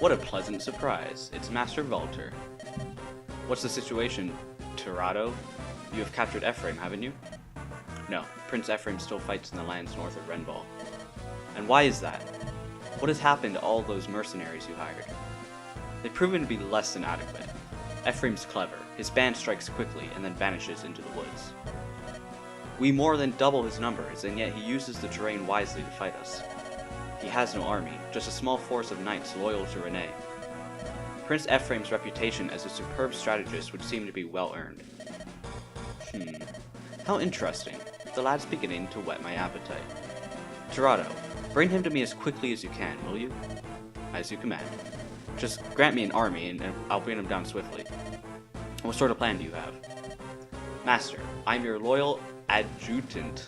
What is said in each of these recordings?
What a pleasant surprise. It's Master Valter. What's the situation, Tirado? You have captured Ephraim, haven't you? No, Prince Ephraim still fights in the lands north of Renbal. And why is that? What has happened to all those mercenaries you hired? They've proven to be less than adequate. Ephraim's clever. His band strikes quickly and then vanishes into the woods. We more than double his numbers, and yet he uses the terrain wisely to fight us. He has no army, just a small force of knights loyal to Rene. Prince Ephraim's reputation as a superb strategist would seem to be well earned. How interesting. The lad's beginning to whet my appetite. Tirado, bring him to me as quickly as you can, will you? As you command. Just grant me an army, and I'll bring him down swiftly. What sort of plan do you have? Master, I'm your loyal adjutant.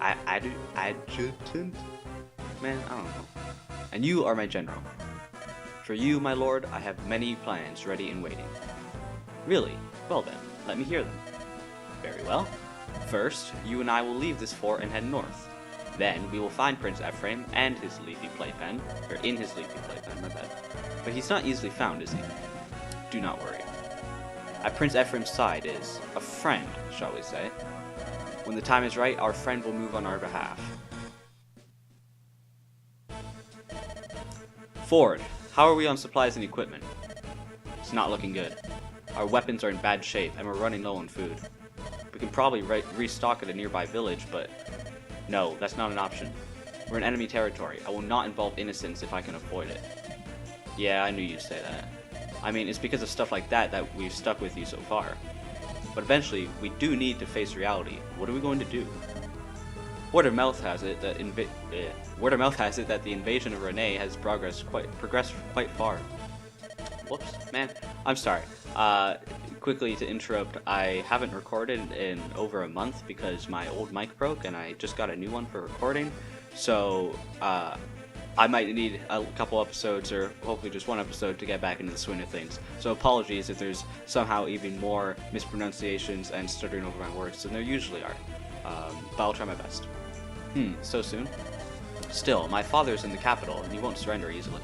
Adjutant? Man, I don't know. And you are my general. For you, my lord, I have many plans ready and waiting. Really? Well then, let me hear them. Very well. First, you and I will leave this fort and head north. Then, we will find Prince Ephraim and his leafy playpen, or in his leafy playpen, my bad. But he's not easily found, is he? Do not worry. At Prince Ephraim's side is a friend, shall we say. When the time is right, our friend will move on our behalf. Ford, how are we on supplies and equipment? It's not looking good. Our weapons are in bad shape, and we're running low on food. We can probably restock at a nearby village, but no, that's not an option. We're in enemy territory. I will not involve innocents if I can avoid it. Yeah, I knew you'd say that. I mean, it's because of stuff like that that we've stuck with you so far. But eventually, we do need to face reality. What are we going to do? Word of mouth has it that the invasion of Rene has progressed quite far. Whoops, man. I'm sorry. Quickly to interrupt, I haven't recorded in over a month because my old mic broke and I just got a new one for recording. So I might need a couple episodes, or hopefully just one episode, to get back into the swing of things. So apologies if there's somehow even more mispronunciations and stuttering over my words than there usually are. But I'll try my best. So soon? Still, my father's in the capital, and he won't surrender easily.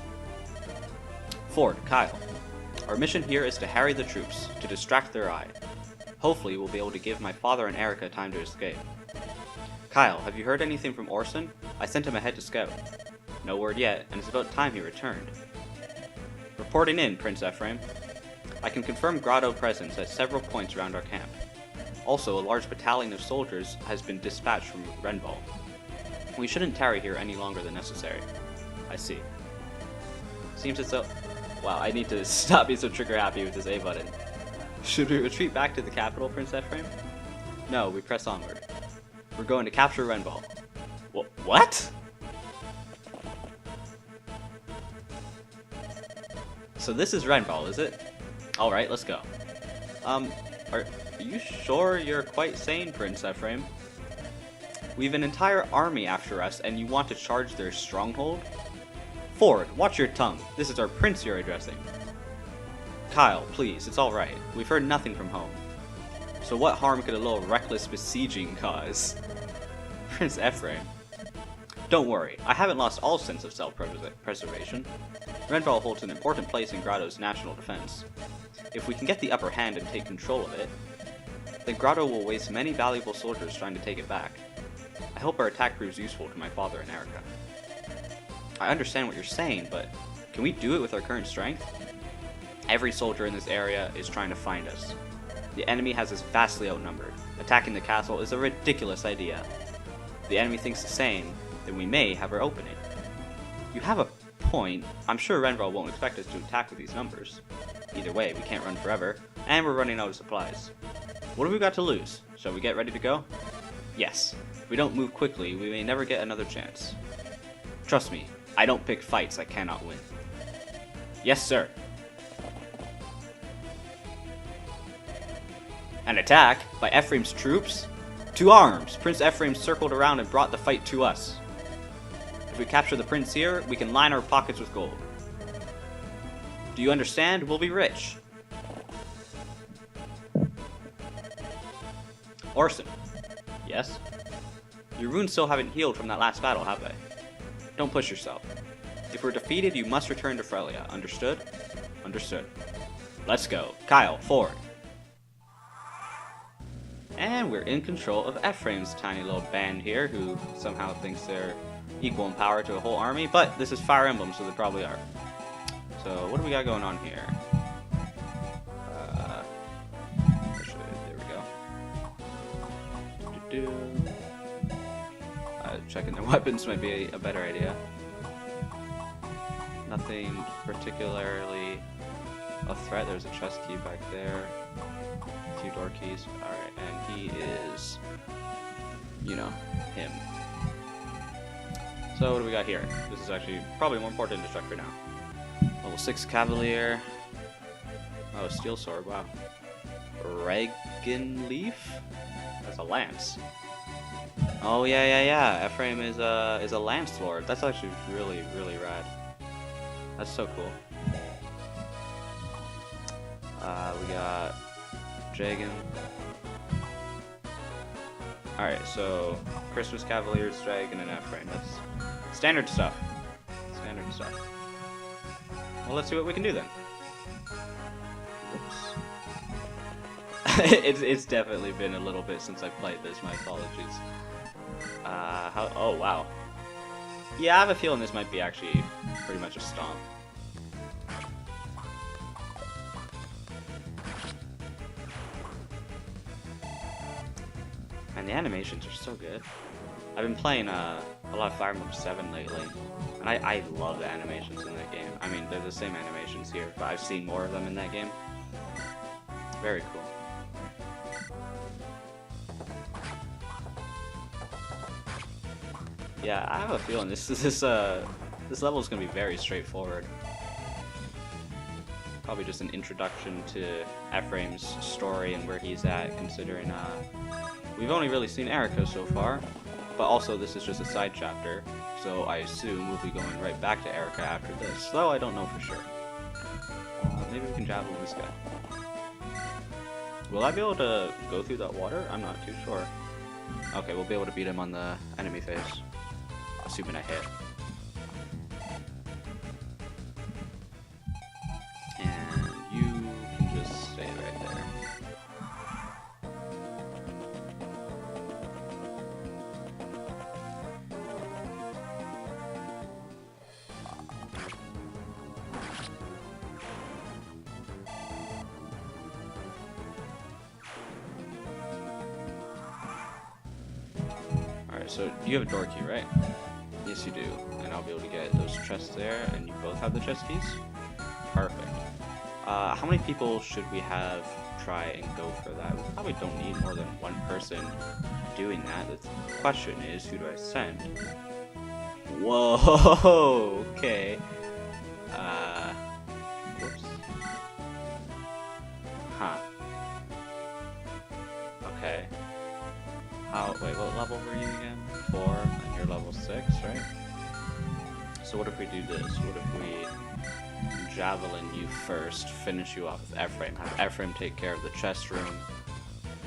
Ford, Kyle. Our mission here is to harry the troops, to distract their eye. Hopefully we'll be able to give my father and Erica time to escape. Kyle, have you heard anything from Orson? I sent him ahead to scout. No word yet, and it's about time he returned. Reporting in, Prince Ephraim. I can confirm Grotto presence at several points around our camp. Also, a large battalion of soldiers has been dispatched from Renbal. We shouldn't tarry here any longer than necessary. I see. Seems as though... Wow, I need to stop being so trigger happy with this A button. Should we retreat back to the capital, Prince Ephraim? No, we press onward. We're going to capture Renbal. What? So this is Renbal, is it? Alright, let's go. Are you sure you're quite sane, Prince Ephraim? We've an entire army after us, and you want to charge their stronghold? Ford, watch your tongue. This is our prince you're addressing. Kyle, please, it's alright. We've heard nothing from home. So what harm could a little reckless besieging cause? Prince Ephraim. Don't worry, I haven't lost all sense of self-preservation. Renbal holds an important place in Grotto's national defense. If we can get the upper hand and take control of it, then Grotto will waste many valuable soldiers trying to take it back. I hope our attack proves useful to my father and Erica. I understand what you're saying, but can we do it with our current strength? Every soldier in this area is trying to find us. The enemy has us vastly outnumbered. Attacking the castle is a ridiculous idea. If the enemy thinks the same, then we may have our opening. You have a point. I'm sure Renbal won't expect us to attack with these numbers. Either way, we can't run forever, and we're running out of supplies. What have we got to lose? Shall we get ready to go? Yes. If we don't move quickly, we may never get another chance. Trust me, I don't pick fights I cannot win. Yes, sir. An attack by Ephraim's troops? To arms! Prince Ephraim circled around and brought the fight to us. If we capture the prince here, we can line our pockets with gold. Do you understand? We'll be rich. Orson. Yes? Your wounds still haven't healed from that last battle, have they? Don't push yourself. If we're defeated, you must return to Frelia. Understood? Understood. Let's go. Kyle, forward. And we're in control of Ephraim's tiny little band here, who somehow thinks they're equal in power to a whole army, but this is Fire Emblem, so they probably are. So, what do we got going on here? There we go. Checking their weapons might be a better idea. Nothing particularly of threat. There's a chest key back there. A few door keys. Alright, and he is, you know, him. So what do we got here? This is actually probably more important to check for now. Level 6 Cavalier. Oh, Steel Sword, wow. Regan Leaf? That's a lance. Oh yeah. Ephraim is a lance lord. That's actually really rad. That's so cool. We got Jagan. Alright, so Christmas Cavaliers, Dragon, and Ephraim. That's standard stuff. Standard stuff. Well, let's see what we can do then. Whoops. It's definitely been a little bit since I played this. My apologies. Oh wow. Yeah, I have a feeling this might be actually pretty much a stomp. And the animations are so good. I've been playing a lot of Fire Emblem 7 lately, and I love the animations in that game. I mean, they're the same animations here, but I've seen more of them in that game. Very cool. Yeah, I have a feeling this level is gonna be very straightforward. Probably just an introduction to Ephraim's story and where he's at, considering we've only really seen Erica so far, but also this is just a side chapter, so I assume we'll be going right back to Erica after this, though I don't know for sure. Maybe we can javelin this guy. Will I be able to go through that water? I'm not too sure. Okay, we'll be able to beat him on the enemy phase. Assuming I hit. And you can just stay right there. Alright, so you have a door key, right? Yes, you do, and I'll be able to get those chests there, and you both have the chest keys? Perfect. How many people should we have try and go for that? We probably don't need more than one person doing that. The question is, who do I send? Whoa, okay. Whoops. Huh. Okay. Wait, what level were you again? 4, and you're level 6, right? So what if we do this? What if we javelin you first, finish you off with Ephraim, have Ephraim take care of the chest room,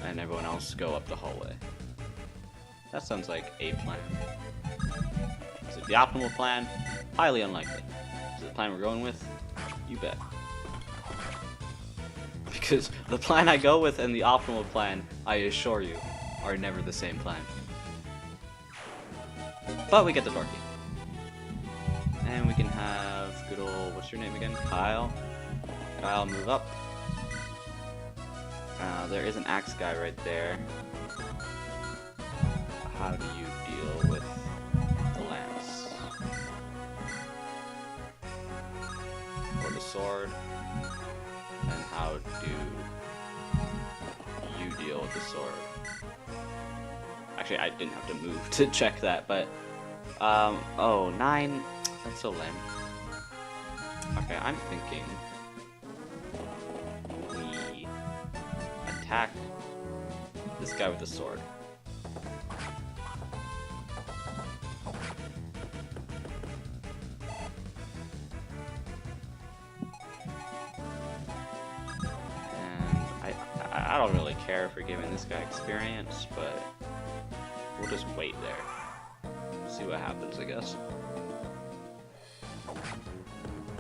and everyone else go up the hallway? That sounds like a plan. Is it the optimal plan? Highly unlikely. Is it the plan we're going with? You bet. Because the plan I go with and the optimal plan, I assure you, are never the same plan. But we get the door key. And we can have good old, what's your name again? Kyle. Kyle, move up. There is an axe guy right there. How do you deal with the lance? Or the sword? And how do you deal with the sword? Actually, I didn't have to move to check that, but oh, 9, that's so lame. Okay, I'm thinking we attack this guy with the sword. And I don't really care for giving this guy experience, but we'll just wait there. See what happens, I guess.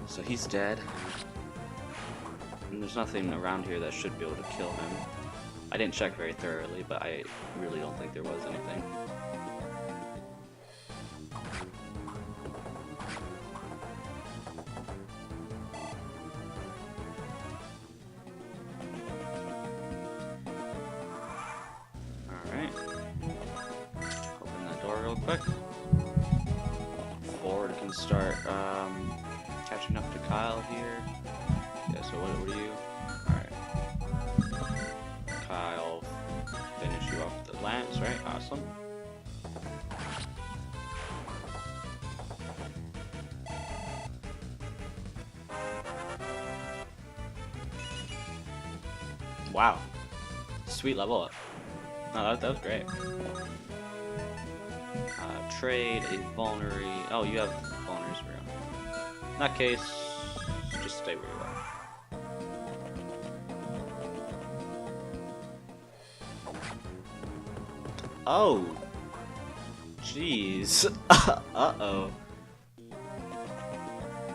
So he's dead. And there's nothing around here that should be able to kill him. I didn't check very thoroughly, but I really don't think there was anything. Alright. Open that door real quick. Ford can start catching up to Kyle here. Yeah, so what are you? Alright. Kyle, finish you off with the lance, right? Awesome. Wow. Sweet level up. No, that was great. Trade a vulnerary. Oh, you have vulners for him. In that case, just stay where you are. Oh! Jeez. Uh-oh.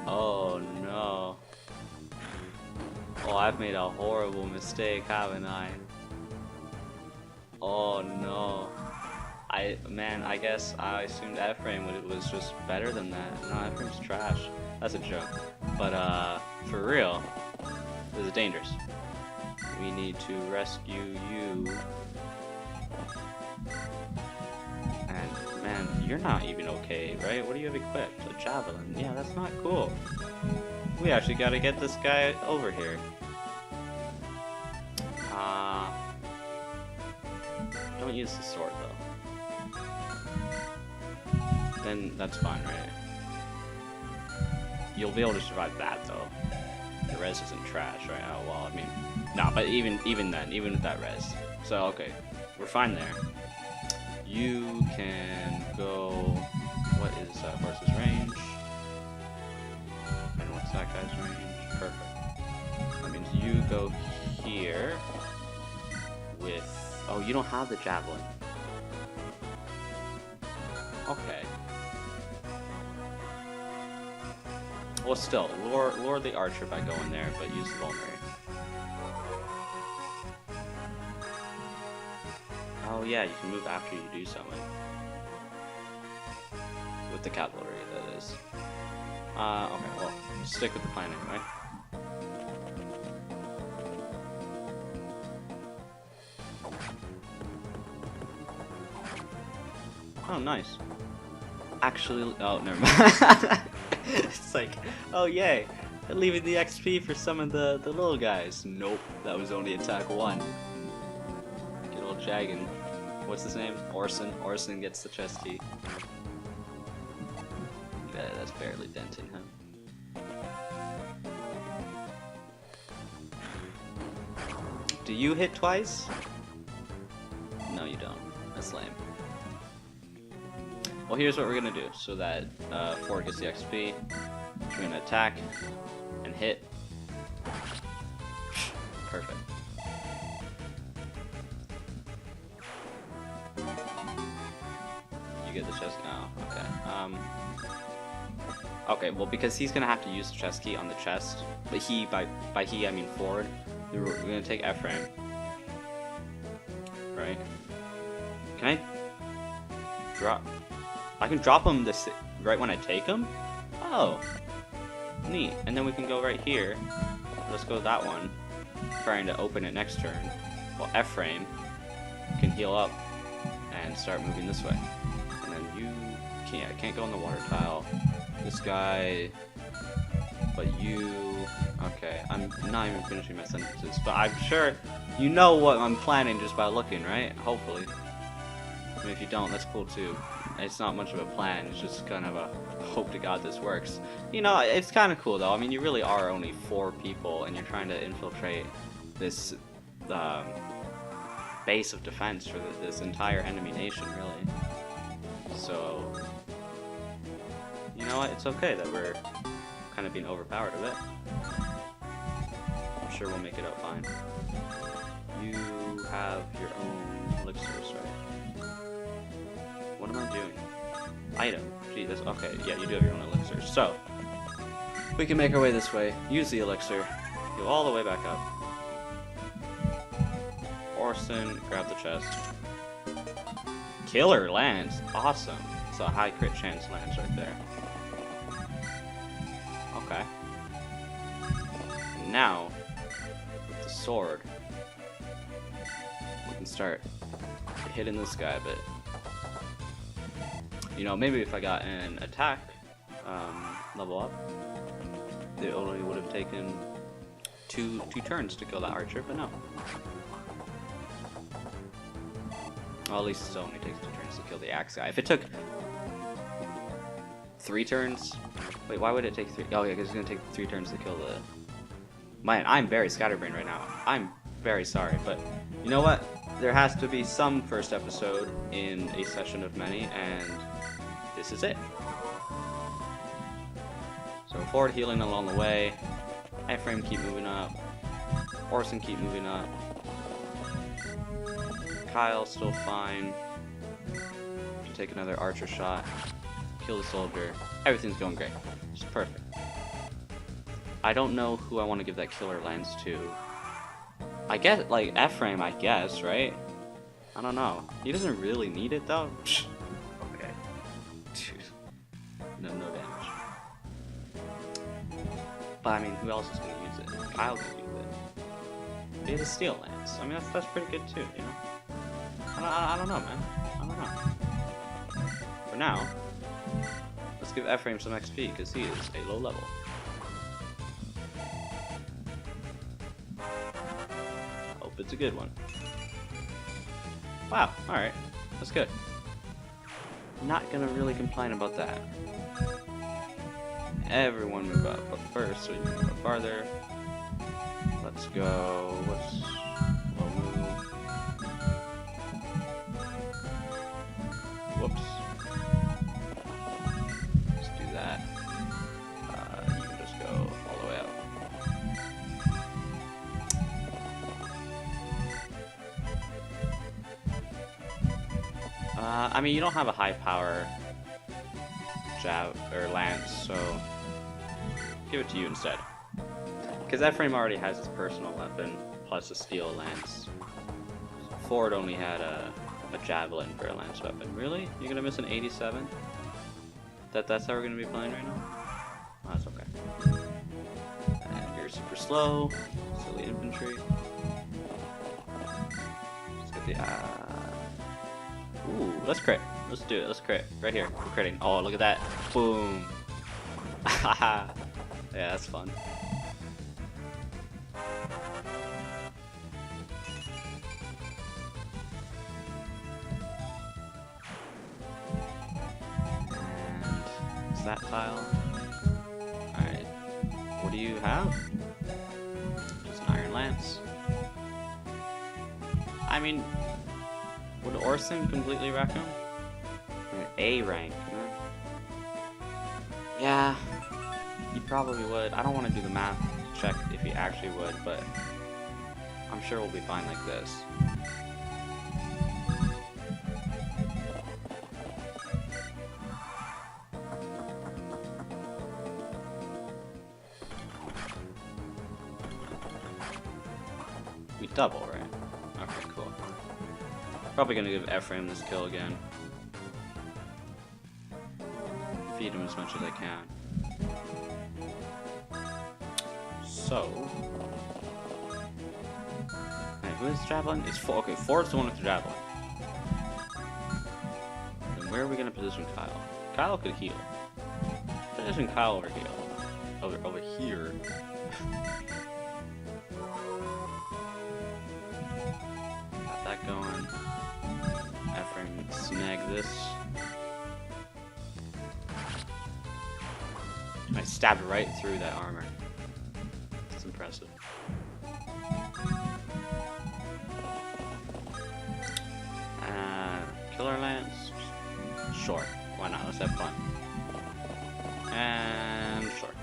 Oh no. Oh, I've made a horrible mistake, haven't I? Oh no. Man, I guess I assumed Ephraim was just better than that. No, Ephraim's trash. That's a joke. But, for real, this is dangerous. We need to rescue you. And, man, you're not even okay, right? What do you have equipped? A javelin. Yeah, that's not cool. We actually gotta get this guy over here. Don't use the sword, though. Then that's fine, right? You'll be able to survive that, though. The res isn't trash, right? Oh, well, I mean... Nah, but even then, even with that res. So, okay. We're fine there. You can go... What is that horse's range? And what's that guy's range? Perfect. That means you go here with... Oh, you don't have the javelin. Okay. Well, still, lure the archer by going there, but use the vulnerary. Oh yeah, you can move after you do something. With the cavalry, that is. Okay, well, stick with the plan anyway. Oh, nice. Actually, oh, never mind. It's like, oh yay, leaving the XP for some of the little guys. Nope, that was only attack 1. Good old Jagan. What's his name? Orson. Orson gets the chest key. Yeah, that's barely denting him. Do you hit twice? No, you don't. That's lame. Well, here's what we're gonna do so that Ford gets the XP. We're gonna attack and hit. Perfect. You get the chest now. Okay. Okay. Well, because he's gonna have to use the chest key on the chest, but he by he I mean Ford. We're gonna take Ephraim. Right? Can I drop? I can drop him this right when I take him? Oh, neat. And then we can go right here. Let's go that one. Trying to open it next turn. Well, Ephraim can heal up and start moving this way. And then you can't go on the water tile. This guy, but you. Okay, I'm not even finishing my sentences, but I'm sure you know what I'm planning just by looking, right? Hopefully. I mean, if you don't, that's cool too. It's not much of a plan, it's just kind of a hope to God this works. You know, it's kind of cool though. I mean, you really are only 4 people and you're trying to infiltrate this base of defense for this entire enemy nation, really. So, you know what? It's okay that we're kind of being overpowered a bit. I'm sure we'll make it out fine. You have your own elixirs, right? What am I doing? Item. Gee, that's okay. Yeah, you do have your own elixirs. So, We can make our way this way. Use the elixir. Go all the way back up. Orson, grab the chest. Killer lance. Awesome. It's a high crit chance lance right there. Okay. And now, with the sword, we can start hitting this guy a bit. You know, maybe if I got an attack level up, it only would have taken two turns to kill that archer, but no. Well, at least it only takes 2 turns to kill the axe guy. If it took 3 turns... Wait, why would it take 3? Oh yeah, because it's going to take 3 turns to kill the... Man, I'm very scatterbrained right now. I'm very sorry, but you know what? There has to be some first episode in a session of many, and this is it. So forward healing along the way. Ephraim keep moving up. Orson keep moving up. Kyle still fine. Take another archer shot. Kill the soldier. Everything's going great. Just perfect. I don't know who I want to give that killer lance to. I guess, like, Ephraim, I guess, right? I don't know. He doesn't really need it, though. Okay. Dude. No damage. But, I mean, who else is going to use it? Kyle could use it. He has a steel lance. I mean, that's pretty good, too, you know? I don't know, man. I don't know. For now, let's give Ephraim some XP, because he is a low level. Hope it's a good one. Wow, alright. That's good. Not gonna really complain about that. Everyone move up, but first, so you can go farther. Let's go. What's low move? Whoops. Let's do that. You can just go all the way out. I mean, you don't have a high power jab or lance, so give it to you instead. Because Ephraim already has his personal weapon plus a steel lance. Ford only had a javelin for a lance weapon. Really? You're gonna miss an 87? That's how we're gonna be playing right now? Oh, that's okay. And you're super slow, silly infantry. Let's get the ooh, let's crit. Let's do it. Let's crit. Right here. We're critting. Oh, look at that. Boom. Haha. Yeah, that's fun. That tile. Alright. What do you have? Just an iron lance. I mean, would Orson completely wreck him? An A rank, huh? Yeah, he probably would. I don't want to do the math to check if he actually would, but I'm sure we'll be fine like this. We double, right? Okay, cool. Probably gonna give Ephraim this kill again. Feed him as much as I can. So... Hey, who is Javelin? It's Ford. Okay, Ford's the one with the Javelin. And where are we gonna position Kyle? Kyle could heal. Position Kyle over here. Over here. Got that going. Ephraim, snag this. I stabbed right through that armor. That's impressive. Killer lance. Sure. Why not? Let's have fun. And sure.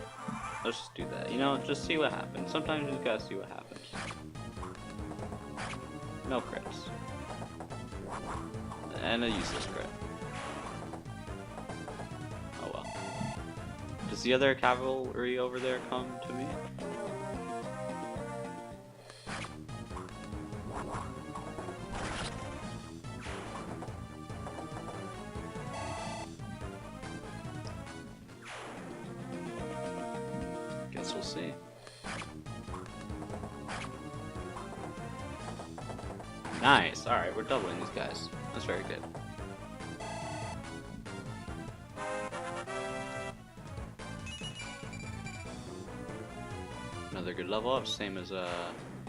Let's just do that. You know, just see what happens. Sometimes you just gotta see what happens. No crits. And a useless crit. Oh well. Does the other cavalry over there come to me? Guess we'll see. Nice. Alright, we're doubling these guys. That's very good. Another good level up, same as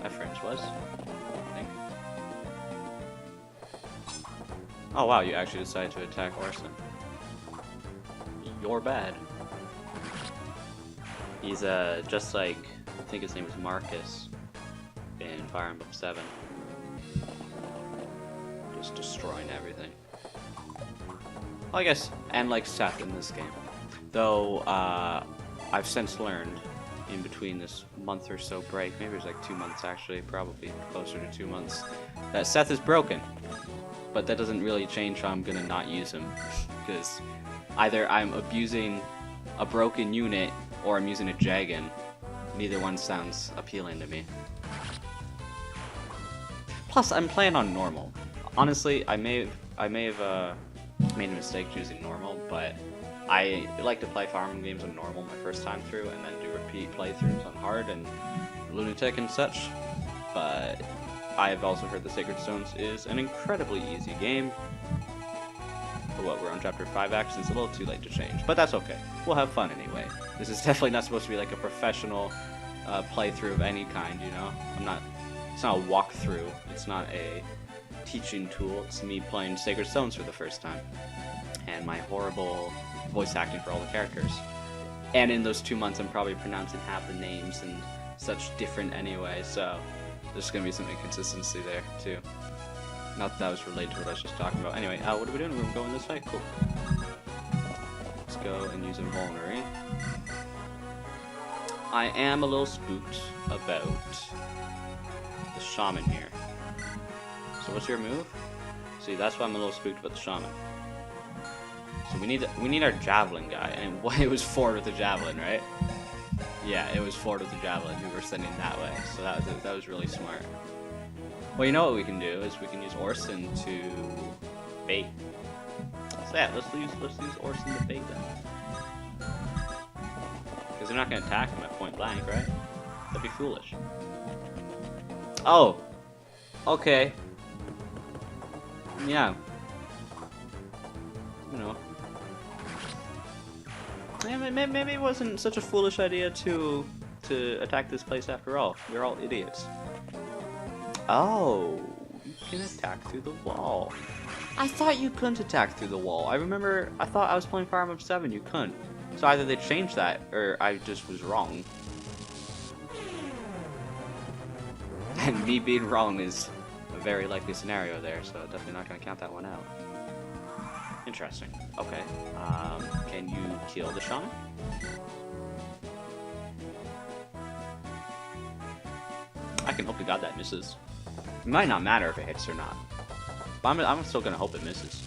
Ephraim's was, I think. Oh wow, you actually decided to attack Orson. You're bad. He's just like, I think his name is Marcus in Fire Emblem 7. Just destroying everything. Well, I guess, and like Seth in this game. Though, I've since learned in between this month or so break, maybe it was like 2 months actually, probably closer to 2 months, that Seth is broken. But that doesn't really change how I'm gonna not use him. Because either I'm abusing a broken unit or I'm using a Jagan. Neither one sounds appealing to me. Plus, I'm playing on normal. Honestly, I may have made a mistake choosing normal, but I like to play Fire Emblem games on normal my first time through, and then do repeat playthroughs on hard and lunatic and such. But I've also heard the Sacred Stones is an incredibly easy game. For what, we're on chapter 5 actually, it's a little too late to change, but that's okay. We'll have fun anyway. This is definitely not supposed to be like a professional playthrough of any kind, you know? It's not a walkthrough, it's not a teaching tool, it's me playing Sacred Stones for the first time. And my horrible voice acting for all the characters. And in those 2 months I'm probably pronouncing half the names and such different anyway, so there's going to be some inconsistency there too. Not that was related to what I was just talking about. Anyway, what are we doing? We're going this way? Cool. Let's go and use Invulnerary. I am a little spooked about the Shaman here. So what's your move? See, that's why I'm a little spooked about the Shaman. So we need our Javelin guy, and it was forward with the Javelin, right? Yeah, it was forward with the Javelin who we're sending that way, so that was really smart. Well, you know what we can do is we can use Orson to bait. So yeah, let's use Orson to bait them. Because they're not going to attack him at point blank, right? That'd be foolish. Oh! Okay. Yeah. You know. Maybe it wasn't such a foolish idea to attack this place after all. We're all idiots. Oh, you can attack through the wall. I thought you couldn't attack through the wall. I thought I was playing Fire Emblem 7, you couldn't. So either they changed that, or I just was wrong. And me being wrong is a very likely scenario there, so definitely not going to count that one out. Interesting. Okay. Can you kill the Shaman? I can hope to God that misses. It might not matter if it hits or not, but I'm still gonna hope it misses.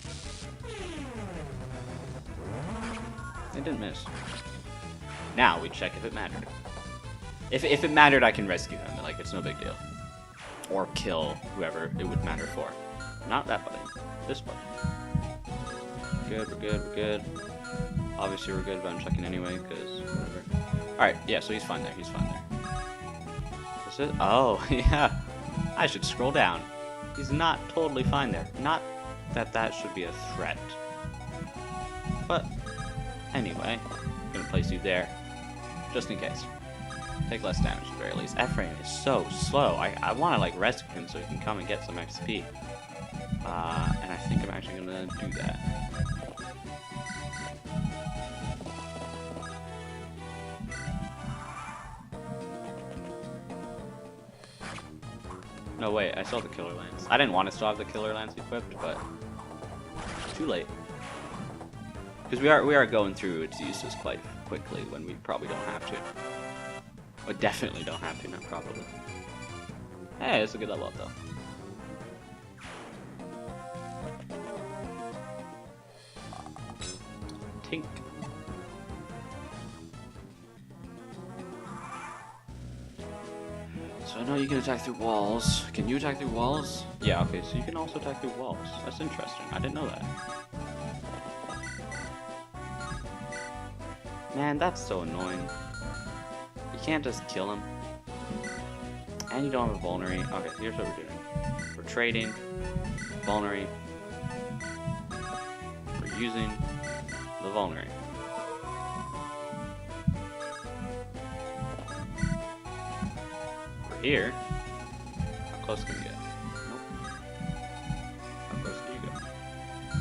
It didn't miss. Now we check if it mattered. If it mattered, I can rescue him. Like, it's no big deal. Or kill whoever it would matter for. Not that buddy. This buddy. Good, we're good, we're good. Obviously we're good, but I'm checking anyway, because whatever. Alright, yeah, so he's fine there, he's fine there. Is it? Oh, yeah. I should scroll down. He's not totally fine there. Not that that should be a threat. But, anyway, I'm gonna place you there. Just in case. Take less damage at the very least. Ephraim is so slow. I want to, like, rescue him so he can come and get some XP. And I think I'm actually gonna do that. No, wait, I still have the Killer Lance. I didn't want to still have the Killer Lance equipped, but too late. Because we are going through its uses quite quickly when we probably don't have to. Or definitely don't have to, not probably. Hey, it's a good level up though. Tink. I know you can attack through walls. Can you attack through walls? Yeah, okay, so you can also attack through walls. That's interesting. I didn't know that. Man, that's so annoying. You can't just kill him. And you don't have a vulnerary. Okay, here's what we're doing. We're trading. Vulnerary. We're using the vulnerary. We're here. How close can we get? Nope. How close can you go?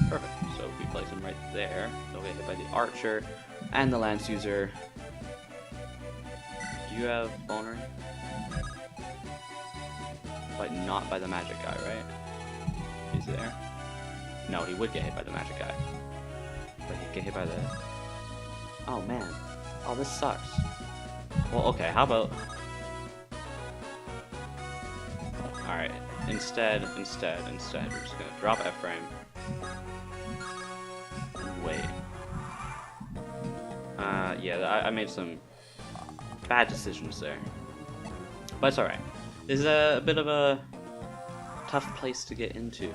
Perfect. So if we place him right there, they'll get hit by the archer and the lance user. Do you have vulnerary? But not by the magic guy, right? He's there? No, he would get hit by the magic guy. But he'd get hit by the... Oh, man. Oh, this sucks. Well, okay, how about... Alright, instead, we're just gonna drop Ephraim. Wait. Yeah, I made some bad decisions there. But it's alright. This is a bit of a tough place to get into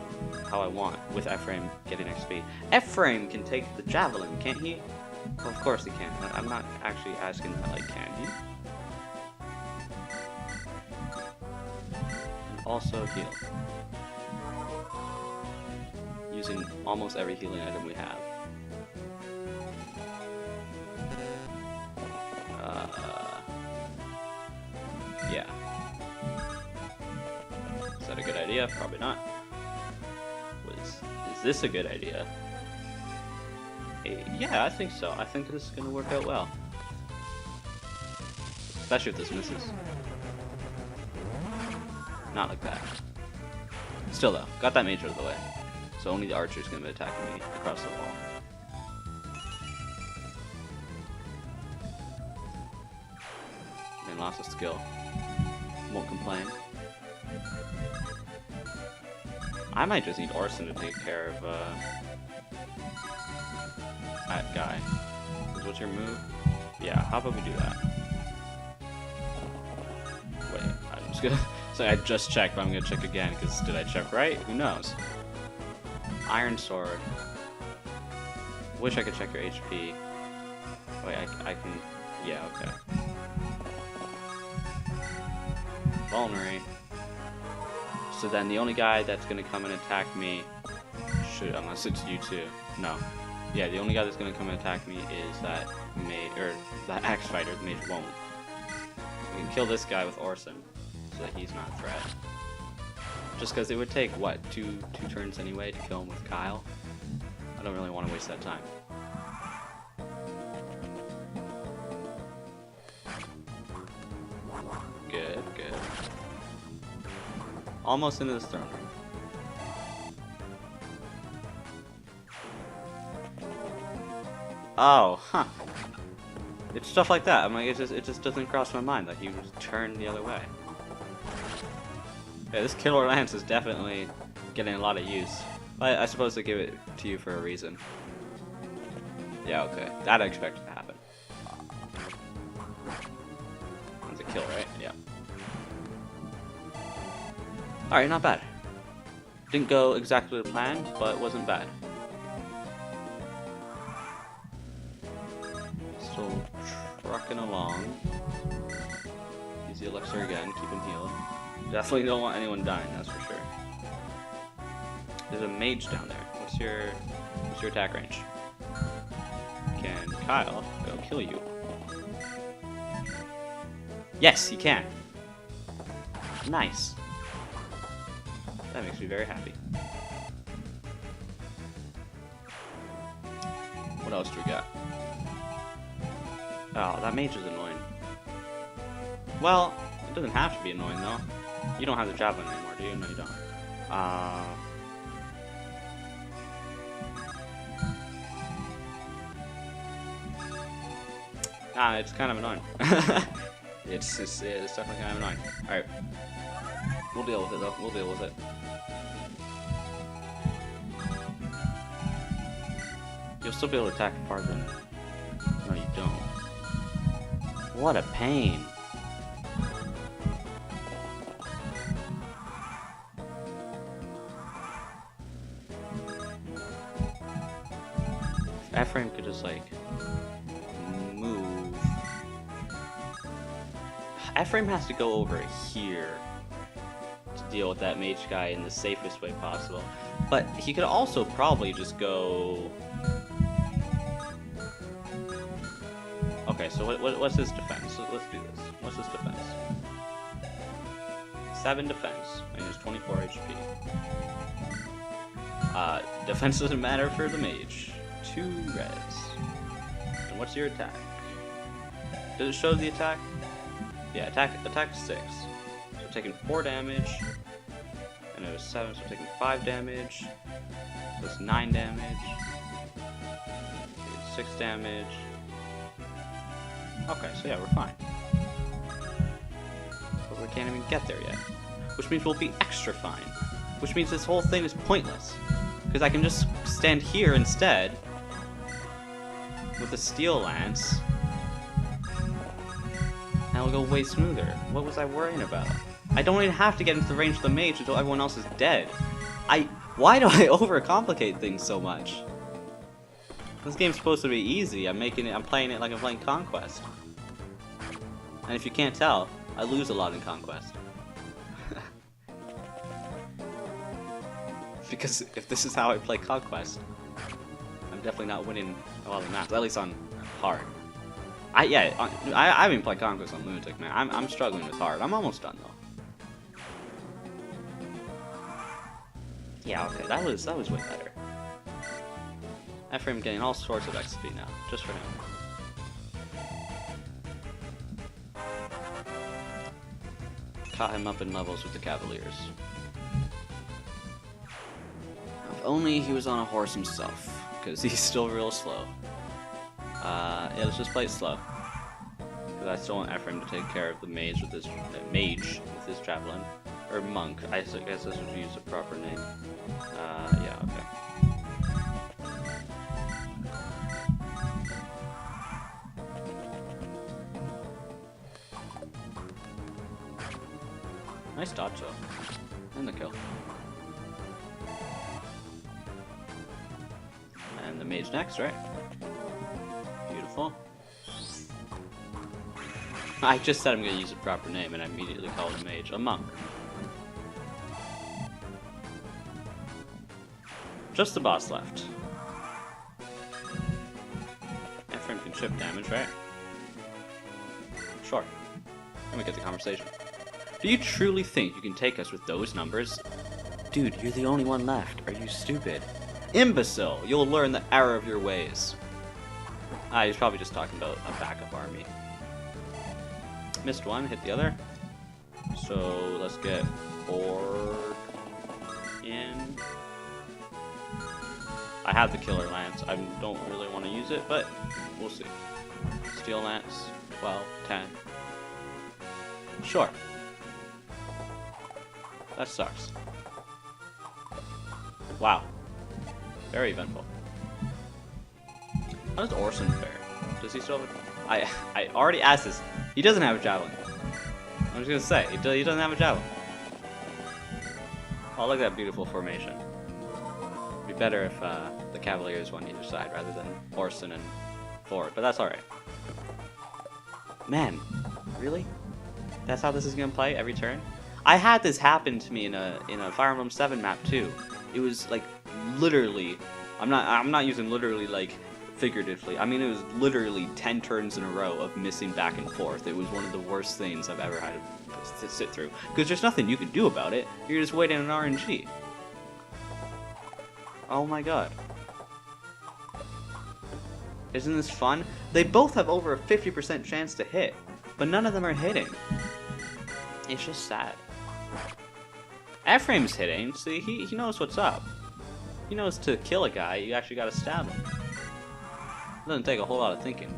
how I want, with Ephraim getting XP. Ephraim can take the javelin, can't he? Well, of course he can. I'm not actually asking that, like, can he? And also heal. Using almost every healing item we have. Yeah. Is that a good idea? Probably not. Is this a good idea? Hey, yeah, I think so. I think this is going to work out well. Especially if this misses. Not like that. Still though, got that mage out of the way. So only the archer's going to be attacking me across the wall. And lots of skill. Won't complain. I might just need Orson to take care of that guy. What's your move? Yeah, how about we do that? Wait, I'm just gonna... So I just checked, but I'm gonna check again, because did I check right? Who knows? Iron Sword. Wish I could check your HP. Wait, I can... Yeah, okay. Vulnerary. So then the only guy that's gonna come and attack me should, unless it's you two. No. Yeah, the only guy that's gonna come and attack me is that mage, or that axe fighter. The mage won't. We can kill this guy with Orson, so that he's not a threat. Just because it would take what, two turns anyway to kill him with Kyle. I don't really want to waste that time. Good, good. Almost into this throne room. Oh, huh. It's stuff like that. I'm like, it just doesn't cross my mind that you just turn the other way. Yeah, this killer lance is definitely getting a lot of use. I suppose they give it to you for a reason. Yeah, okay. That I expected to happen. That's a kill, right? Yeah. Alright, not bad. Didn't go exactly to plan, but it wasn't bad. Still trucking along. Use the elixir again, keep him healed. Definitely don't want anyone dying, that's for sure. There's a mage down there. What's your attack range? Can Kyle go kill you? Yes, he can. Nice. That makes me very happy. What else do we got? Oh, that mage is annoying. Well, it doesn't have to be annoying though. You don't have the javelin anymore, do you? No, you don't. It's kind of annoying. It's definitely kind of annoying. Alright. We'll deal with it though. We'll deal with it. You'll still be able to attack farther than... No, you don't. What a pain. Ephraim could just like move. Ephraim has to go over here to deal with that mage guy in the safest way possible. But he could also probably just go... Okay, so what's his defense? Let's do this. What's his defense? 7 defense, and he's 24 HP. Defense doesn't matter for the mage. 2 reds. And what's your attack? Does it show the attack? Yeah, attack 6. So taking 4 damage. And it was 7, so taking 5 damage. So it's 9 damage. 6 damage. Okay, so yeah, we're fine. But we can't even get there yet. Which means we'll be extra fine. Which means this whole thing is pointless. Because I can just stand here instead with a steel lance. And it'll go way smoother. What was I worrying about? I don't even have to get into the range of the mage until everyone else is dead. Why do I overcomplicate things so much? This game's supposed to be easy. I'm playing it like I'm playing Conquest. And if you can't tell, I lose a lot in Conquest. Because if this is how I play Conquest, I'm definitely not winning a lot of maps, at least on hard. I've been playing Conquest on Lunatic, man. I'm struggling with hard. I'm almost done though. Yeah, okay, that was way better. Ephraim getting all sorts of XP now, just for him. Caught him up in levels with the Cavaliers. If only he was on a horse himself, because he's still real slow. Yeah, let's just play it slow. Because I still want Ephraim to take care of the mage with his javelin. Or monk, I guess I should use a proper name. Yeah, okay. Nice dodge though. And the kill. And the mage next, right? Beautiful. I just said I'm gonna use a proper name and I immediately called a mage. A monk. Just the boss left. Ephraim can chip damage, right? Sure. Let me get the conversation. Do you truly think you can take us with those numbers? Dude, you're the only one left. Are you stupid? Imbecile! You'll learn the error of your ways. He's probably just talking about a backup army. Missed one, hit the other. So let's get Ford in. I have the killer lance. I don't really want to use it, but we'll see. Steel lance, 12, 10. Sure. That sucks. Wow. Very eventful. How does Orson fare? Does he still have a... I already asked this. He doesn't have a javelin. I'm just gonna say, he doesn't have a javelin. Oh, look at that beautiful formation. It'd be better if the Cavaliers won either side rather than Orson and Ford, but that's alright. Man, really? That's how this is gonna play every turn? I had this happen to me in a Fire Emblem 7 map too. It was like literally, I'm not using literally like figuratively. I mean, it was literally 10 turns in a row of missing back and forth. It was one of the worst things I've ever had to sit through. Because there's nothing you can do about it. You're just waiting on RNG. Oh my god. Isn't this fun? They both have over a 50% chance to hit, but none of them are hitting. It's just sad. Ephraim's hitting. See, he knows what's up. He knows to kill a guy, you actually gotta stab him. It doesn't take a whole lot of thinking.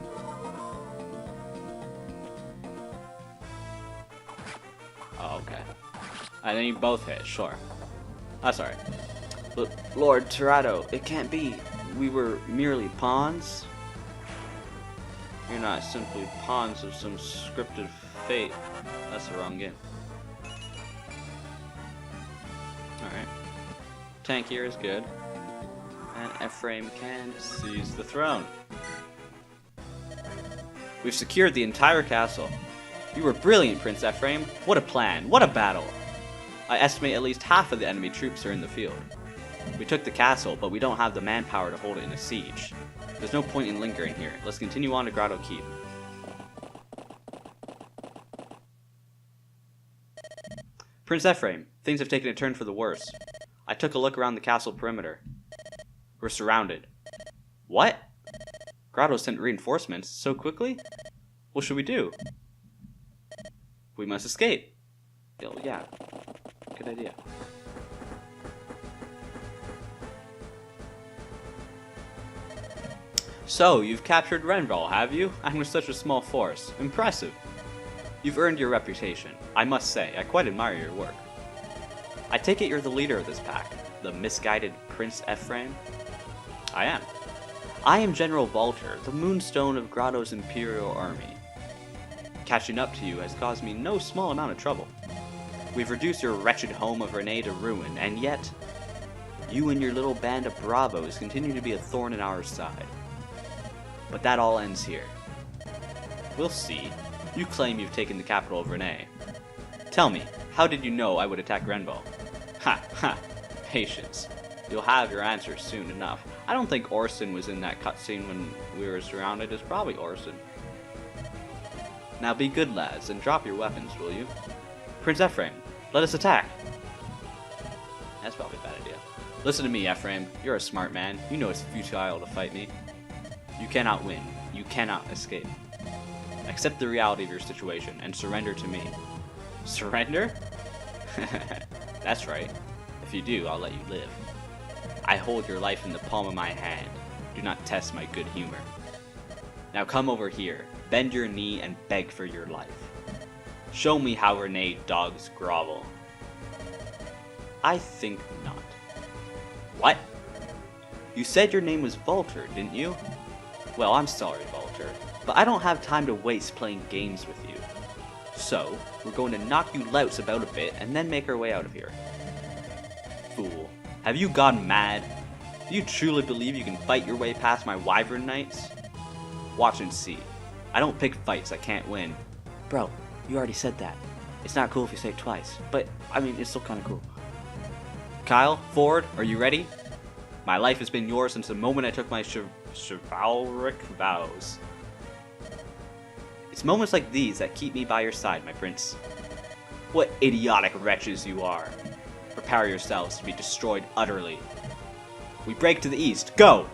Oh, okay. And then you both hit, sure. That's alright. But Lord Tirado, it can't be. We were merely pawns? You're not simply pawns of some scripted fate. That's the wrong game. Alright. Tank here is good. And Ephraim can seize the throne. We've secured the entire castle. You were brilliant, Prince Ephraim. What a plan. What a battle. I estimate at least half of the enemy troops are in the field. We took the castle, but we don't have the manpower to hold it in a siege. There's no point in lingering here. Let's continue on to Grotto Keep. Prince Ephraim, things have taken a turn for the worse. I took a look around the castle perimeter. We're surrounded. What? Grotto sent reinforcements so quickly? What should we do? We must escape. Oh, yeah. Good idea. So, you've captured Renval, have you? And with such a small force. Impressive. You've earned your reputation. I must say, I quite admire your work. I take it you're the leader of this pack, the misguided Prince Ephraim? I am. I am General Valter, the moonstone of Grotto's Imperial Army. Catching up to you has caused me no small amount of trouble. We've reduced your wretched home of Renee to ruin, and yet, you and your little band of bravos continue to be a thorn in our side. But that all ends here. We'll see. You claim you've taken the capital of Renee. Tell me, how did you know I would attack Renval? Ha, ha, patience. You'll have your answers soon enough. I don't think Orson was in that cutscene when we were surrounded. It's probably Orson. Now be good lads, and drop your weapons, will you? Prince Ephraim, let us attack! That's probably a bad idea. Listen to me, Ephraim. You're a smart man. You know it's futile to fight me. You cannot win. You cannot escape. Accept the reality of your situation, and surrender to me. Surrender? That's right. If you do, I'll let you live. I hold your life in the palm of my hand. Do not test my good humor. Now come over here, bend your knee, and beg for your life. Show me how Renee dogs grovel. I think not. What? You said your name was Valter, didn't you? Well, I'm sorry, Valter, but I don't have time to waste playing games with you. So, we're going to knock you louts about a bit and then make our way out of here. Fool. Have you gone mad? Do you truly believe you can fight your way past my wyvern knights? Watch and see. I don't pick fights I can't win. Bro, you already said that. It's not cool if you say it twice, but, I mean, it's still kind of cool. Kyle, Ford, are you ready? My life has been yours since the moment I took my chivalric vows. It's moments like these that keep me by your side, my prince. What idiotic wretches you are. Prepare yourselves to be destroyed utterly. We break to the east. Go!